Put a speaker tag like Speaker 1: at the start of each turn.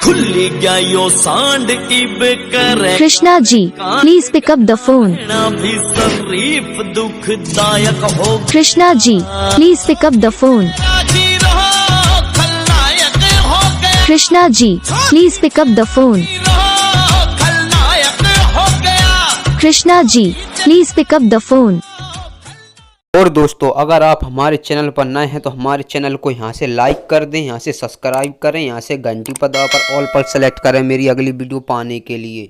Speaker 1: खुली गया यो सांड इब करे
Speaker 2: Krishna ji, please pick up the phone.
Speaker 1: भी शरीफ दुखदायक हो
Speaker 2: Krishna ji, please pick up the phone.
Speaker 1: खलनायक हो गया
Speaker 2: Krishna ji, please pick up the phone.
Speaker 1: खलनायक हो गया।
Speaker 2: Krishna ji, please pick up the phone.
Speaker 3: और दोस्तों, अगर आप हमारे चैनल पर नए हैं तो हमारे चैनल को यहाँ से लाइक कर दें, यहाँ से सब्सक्राइब करें, यहाँ से घंटी पर दबाकर ऑल पर सेलेक्ट करें मेरी अगली वीडियो पाने के लिए।